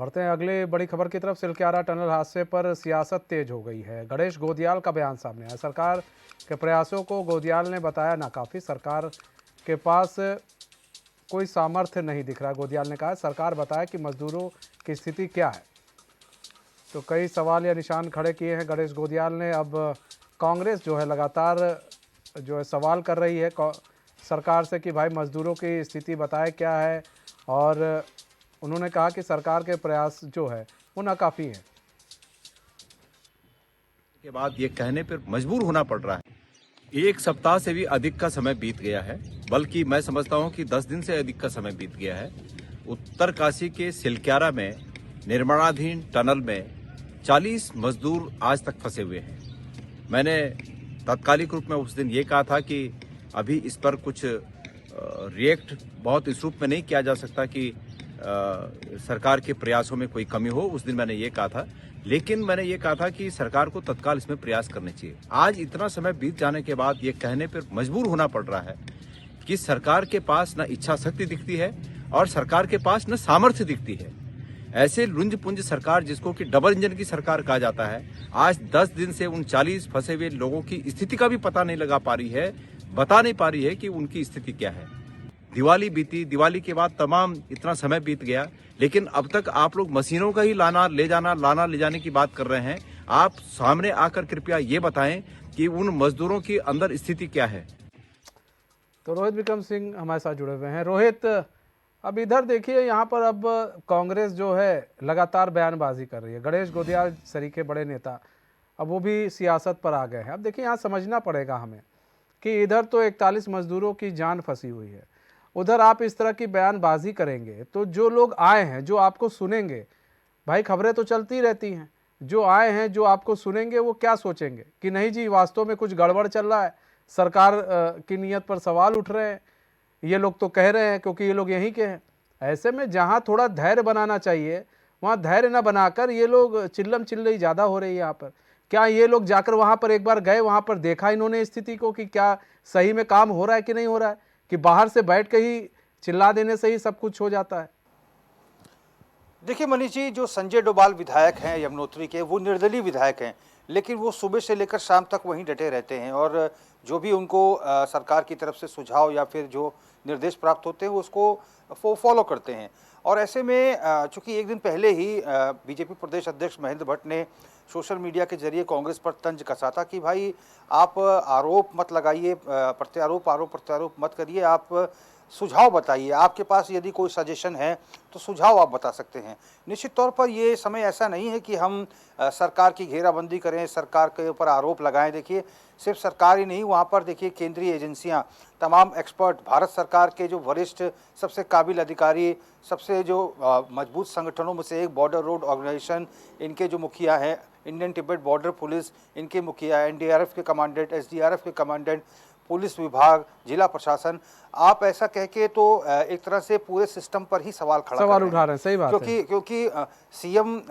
बढ़ते हैं अगली बड़ी खबर की तरफ। सिलक्यारा टनल हादसे पर सियासत तेज हो गई है। गणेश गोदियाल का बयान सामने आया। सरकार के प्रयासों को गोदियाल ने बताया नाकाफी। सरकार के पास कोई सामर्थ्य नहीं दिख रहा। गोदियाल ने कहा सरकार बताए कि मजदूरों की स्थिति क्या है। तो कई सवाल या निशान खड़े किए हैं गणेश गोदियाल ने। अब कांग्रेस जो है लगातार जो है सवाल कर रही है सरकार से कि भाई मजदूरों की स्थिति बताए क्या है, और उन्होंने कहा कि सरकार के प्रयास जो है वो नाकाफी है। के बाद ये कहने पर मजबूर होना पड़ रहा है। एक सप्ताह से भी अधिक का समय बीत गया है, बल्कि मैं समझता हूं कि 10 दिन से अधिक का समय बीत गया है। उत्तरकाशी के सिलक्यारा में निर्माणाधीन टनल में 40 मजदूर आज तक फंसे हुए हैं। मैंने तात्कालिक रूप में उस दिन ये कहा था कि अभी इस पर कुछ रिएक्ट बहुत इस रूप में नहीं किया जा सकता कि सरकार के प्रयासों में कोई कमी हो। उस दिन मैंने ये कहा था, लेकिन मैंने ये कहा था कि सरकार को तत्काल इसमें प्रयास करने चाहिए। आज इतना समय बीत जाने के बाद ये कहने पर मजबूर होना पड़ रहा है कि सरकार के पास न इच्छा शक्ति दिखती है और सरकार के पास न सामर्थ्य दिखती है। ऐसे लुंज पुंज सरकार, जिसको कि डबल इंजन की सरकार कहा जाता है, आज 10 दिन से उन 40 फंसे हुए लोगों की स्थिति का भी पता नहीं लगा पा रही है, बता नहीं पा रही है कि उनकी स्थिति क्या है। दिवाली बीती, दिवाली के बाद तमाम इतना समय बीत गया, लेकिन अब तक आप लोग मशीनों का ही लाना ले जाने की बात कर रहे हैं। आप सामने आकर कृपया ये बताएं कि उन मजदूरों की अंदर स्थिति क्या है। तो रोहित विक्रम सिंह हमारे साथ जुड़े हुए हैं। रोहित, अब इधर देखिए, यहाँ पर अब कांग्रेस जो है लगातार बयानबाजी कर रही है। गणेश गोदियाल सरीखे बड़े नेता अब वो भी सियासत पर आ गए हैं। अब देखिए, यहाँ समझना पड़ेगा हमें कि इधर तो 41 मजदूरों की जान फंसी हुई है, उधर आप इस तरह की बयानबाजी करेंगे तो जो लोग आए हैं, जो आपको सुनेंगे, भाई खबरें तो चलती रहती हैं, जो आए हैं जो आपको सुनेंगे वो क्या सोचेंगे कि नहीं जी वास्तव में कुछ गड़बड़ चल रहा है, सरकार की नीयत पर सवाल उठ रहे हैं, ये लोग तो कह रहे हैं क्योंकि ये लोग यहीं के हैं। ऐसे में जहां थोड़ा धैर्य बनाना चाहिए वहां धैर्य न बनाकर ये लोग चिल्लम चिल्लई ज़्यादा हो रही है यहाँ पर। क्या ये लोग जाकर वहां पर एक बार गए, वहां पर देखा इन्होंने स्थिति को कि क्या सही में काम हो रहा है कि नहीं हो रहा है, कि बाहर से बैठ के ही चिल्ला देने से ही सब कुछ हो जाता है? देखिए मनीष जी, जो संजय डोभाल विधायक हैं यमुनोत्री के, वो निर्दलीय विधायक हैं, लेकिन वो सुबह से लेकर शाम तक वहीं डटे रहते हैं और जो भी उनको सरकार की तरफ से सुझाव या फिर जो निर्देश प्राप्त होते हैं उसको वो फॉलो करते हैं। और ऐसे में चूंकि एक दिन पहले ही बीजेपी प्रदेश अध्यक्ष महेंद्र भट्ट ने सोशल मीडिया के जरिए कांग्रेस पर तंज कसा था कि भाई आप आरोप मत लगाइए, प्रत्यारोप आरोप प्रत्यारोप मत करिए, आप सुझाव बताइए, आपके पास यदि कोई सजेशन है तो सुझाव आप बता सकते हैं। निश्चित तौर पर ये समय ऐसा नहीं है कि हम सरकार की घेराबंदी करें, सरकार के ऊपर आरोप लगाएं। देखिए, सिर्फ सरकार ही नहीं, वहाँ पर देखिए केंद्रीय एजेंसियाँ, तमाम एक्सपर्ट, भारत सरकार के जो वरिष्ठ सबसे काबिल अधिकारी, सबसे जो मजबूत संगठनों में से एक बॉर्डर रोड ऑर्गेनाइजेशन, इनके जो मुखिया हैं, इंडियन तिब्बत बॉर्डर पुलिस, इनके मुखिया, एनडीआरएफ के कमांडेंट, एसडीआरएफ के कमांडेंट, पुलिस विभाग, जिला प्रशासन, आप ऐसा कह के तो एक तरह से पूरे सिस्टम पर ही सवाल उठा रहे हैं। सही बात है। क्योंकि सीएम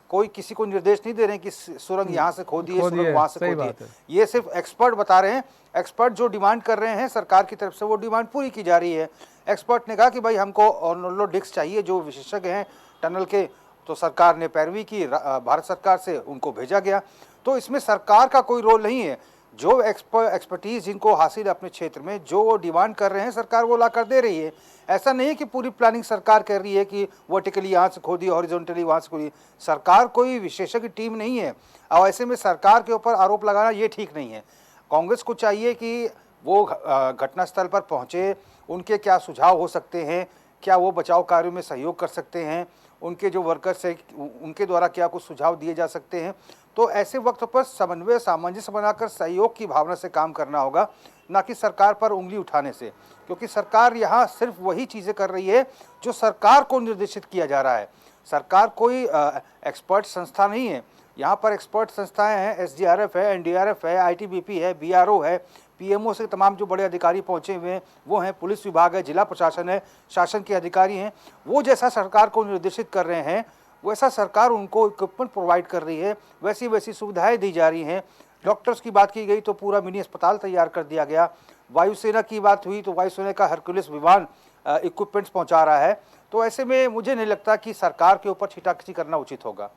कोई किसी को निर्देश नहीं दे रहे हैं कि सुरंग यहाँ से खोदिए, सुरंग वहाँ से खोदिए। ये सिर्फ एक्सपर्ट बता रहे हैं। एक्सपर्ट जो डिमांड कर रहे हैं सरकार की तरफ से, वो डिमांड पूरी की जा रही है। एक्सपर्ट ने कहा कि भाई हमको ऑर्नोल्डो डिक्स चाहिए, जो विशेषज्ञ हैं टनल के, तो सरकार ने पैरवी की, भारत सरकार से उनको भेजा गया। तो इसमें सरकार का कोई रोल नहीं है। जो एक्सपर्टीज जिनको हासिल है अपने क्षेत्र में, जो वो डिमांड कर रहे हैं, सरकार वो ला कर दे रही है। ऐसा नहीं है कि पूरी प्लानिंग सरकार कर रही है कि वर्टिकली यहाँ से खोदी, हॉरिजॉन्टली वहाँ से खोदी। सरकार कोई विशेषज्ञ टीम नहीं है और ऐसे में सरकार के ऊपर आरोप लगाना ये ठीक नहीं है। कांग्रेस को चाहिए कि वो घटनास्थल पर पहुँचे, उनके क्या सुझाव हो सकते हैं, क्या वो बचाव कार्यों में सहयोग कर सकते हैं, उनके जो वर्कर्स हैं उनके द्वारा क्या कुछ सुझाव दिए जा सकते हैं। तो ऐसे वक्त पर समन्वय, सामंजस्य बनाकर सहयोग की भावना से काम करना होगा, ना कि सरकार पर उंगली उठाने से, क्योंकि सरकार यहाँ सिर्फ वही चीज़ें कर रही है जो सरकार को निर्देशित किया जा रहा है। सरकार कोई एक्सपर्ट संस्था नहीं है। यहाँ पर एक्सपर्ट संस्थाएं हैं, एसडीआरएफ है, एनडीआरएफ है, आईटीबीपी है, बीआरओ है, पीएमओ से तमाम जो बड़े अधिकारी पहुंचे हुए हैं वो हैं, पुलिस विभाग है, जिला प्रशासन है, शासन के अधिकारी हैं। वो जैसा सरकार को निर्देशित कर रहे हैं वैसा सरकार उनको इक्विपमेंट प्रोवाइड कर रही है, वैसी वैसी सुविधाएं दी जा रही हैं। डॉक्टर्स की बात की गई तो पूरा मिनी अस्पताल तैयार कर दिया गया। वायुसेना की बात हुई तो वायुसेना का हरक्यूलिस विमान इक्विपमेंट्स पहुंचा रहा है। तो ऐसे में मुझे नहीं लगता कि सरकार के ऊपर छींटाकशी करना उचित होगा।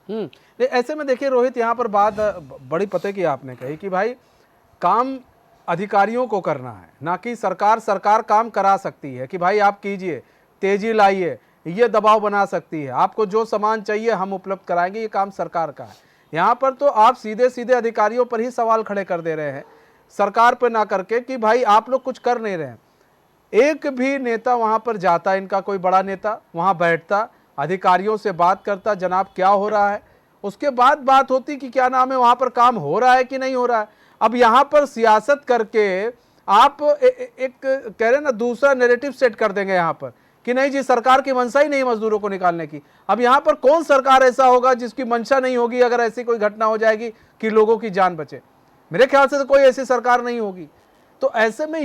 ऐसे में देखिए रोहित, यहाँ पर बात बड़ी पते की आपने कही कि भाई काम अधिकारियों को करना है, ना कि सरकार काम करा सकती है कि भाई आप कीजिए, तेजी लाइए, ये दबाव बना सकती है, आपको जो सामान चाहिए हम उपलब्ध कराएंगे, ये काम सरकार का है। यहाँ पर तो आप सीधे सीधे अधिकारियों पर ही सवाल खड़े कर दे रहे हैं, सरकार पर ना करके कि भाई आप लोग कुछ कर नहीं रहे हैं। एक भी नेता वहां पर जाता, इनका कोई बड़ा नेता वहां बैठता, अधिकारियों से बात करता, जनाब क्या हो रहा है, उसके बाद बात होती कि क्या नाम है वहां पर काम हो रहा है कि नहीं हो रहा है। अब यहां पर सियासत करके आप एक कह रहे ना दूसरा नैरेटिव सेट कर देंगे यहां पर कि नहीं जी सरकार की मंशा ही नहीं मजदूरों को निकालने की। अब यहां पर कौन सरकार ऐसा होगा जिसकी मंशा नहीं होगी अगर ऐसी कोई घटना हो जाएगी कि लोगों की जान बचे? मेरे ख्याल से तो कोई ऐसी सरकार नहीं होगी। तो ऐसे में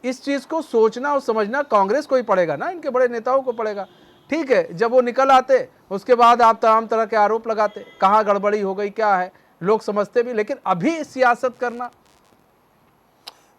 इस चीज को सोचना और समझना कांग्रेस को ही पड़ेगा ना, इनके बड़े नेताओं को पड़ेगा। ठीक है, जब वो निकल आते उसके बाद आप तमाम तरह के आरोप लगाते, कहाँ गड़बड़ी हो गई क्या है, लोग समझते भी, लेकिन अभी सियासत करना।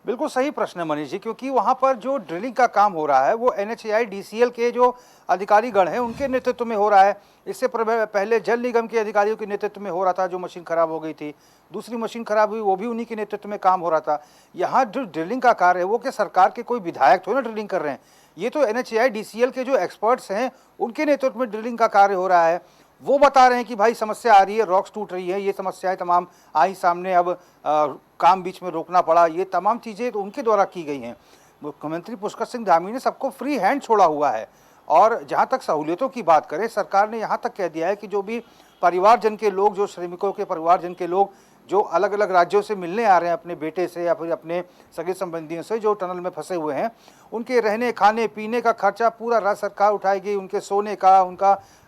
बिल्कुल सही प्रश्न है मनीष जी, क्योंकि वहां पर जो ड्रिलिंग का काम हो रहा है वो NHAI DCL के जो अधिकारीगण हैं उनके नेतृत्व में हो रहा है। इससे पहले जल निगम के अधिकारियों के नेतृत्व में हो रहा था, जो मशीन खराब हो गई थी, दूसरी मशीन खराब हुई वो भी उन्हीं के नेतृत्व में काम हो रहा था। यहाँ जो ड्रिलिंग का कार्य है वो क्या सरकार के कोई विधायक थोड़ी ना ड्रिलिंग कर रहे हैं, ये तो NHAI DCL के जो एक्सपर्ट्स हैं उनके नेतृत्व में ड्रिलिंग का कार्य हो रहा है। वो बता रहे हैं कि भाई समस्या आ रही है, रॉक्स टूट रही है, ये समस्याएं तमाम आई सामने, अब काम बीच में रोकना पड़ा, ये तमाम चीज़ें तो उनके द्वारा की गई हैं। मुख्यमंत्री पुष्कर सिंह धामी ने सबको फ्री हैंड छोड़ा हुआ है। और जहाँ तक सहूलियतों की बात करें, सरकार ने यहाँ तक कह दिया है कि जो भी परिवारजन के लोग, जो श्रमिकों के परिवारजन के लोग जो अलग अलग राज्यों से मिलने आ रहे हैं अपने बेटे से या फिर अपने सगे संबंधियों से जो टनल में फंसे हुए हैं, उनके रहने खाने पीने का खर्चा पूरा राज्य सरकार उठाएगी, उनके सोने का,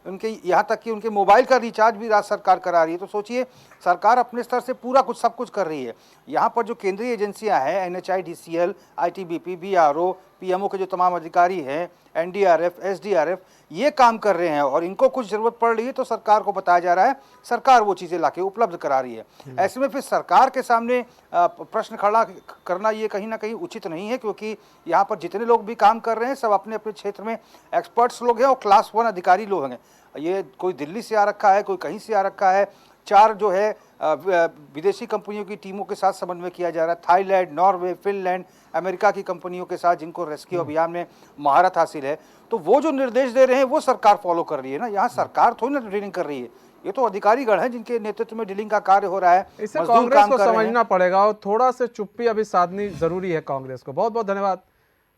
उनके यहाँ तक कि उनके मोबाइल का रिचार्ज भी राज्य सरकार करा रही है। तो सोचिए, सरकार अपने स्तर से पूरा कुछ सब कुछ कर रही है। यहाँ पर जो केंद्रीय एजेंसियाँ हैं NHAI DCL, ITBP, BRO, PMO के जो तमाम अधिकारी हैं, NDRF, SDRF, ये काम कर रहे हैं और इनको कुछ जरूरत पड़ रही है तो सरकार को बताया जा रहा है, सरकार वो चीज़ें लाके उपलब्ध करा रही है। ऐसे में फिर सरकार के सामने प्रश्न खड़ा करना ये कहीं ना कहीं उचित नहीं है, क्योंकि यहाँ पर जितने लोग भी काम कर रहे हैं सब अपने अपने क्षेत्र में एक्सपर्ट्स लोग हैं और क्लास 1 अधिकारी लोग हैं। ये कोई दिल्ली से आ रखा है, कोई कहीं से आ रखा है। 4 जो है विदेशी कंपनियों की टीमों के साथ समन्वय किया जा रहा है, थाईलैंड, नॉर्वे, फिनलैंड, अमेरिका की कंपनियों के साथ, जिनको रेस्क्यू अभियान में महारत हासिल है। तो वो जो निर्देश दे रहे हैं वो सरकार फॉलो कर रही है ना, यहाँ सरकार थोड़ी ना ड्रिलिंग कर रही है, ये तो अधिकारीगण हैं जिनके नेतृत्व में ड्रिलिंग का कार्य हो रहा है। इसे कांग्रेस को समझना पड़ेगा और थोड़ा से चुप्पी अभी साधनी जरूरी है कांग्रेस को। बहुत बहुत धन्यवाद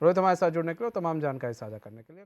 रोहित हमारे साथ जुड़ने के लिए, तमाम जानकारी साझा करने के लिए।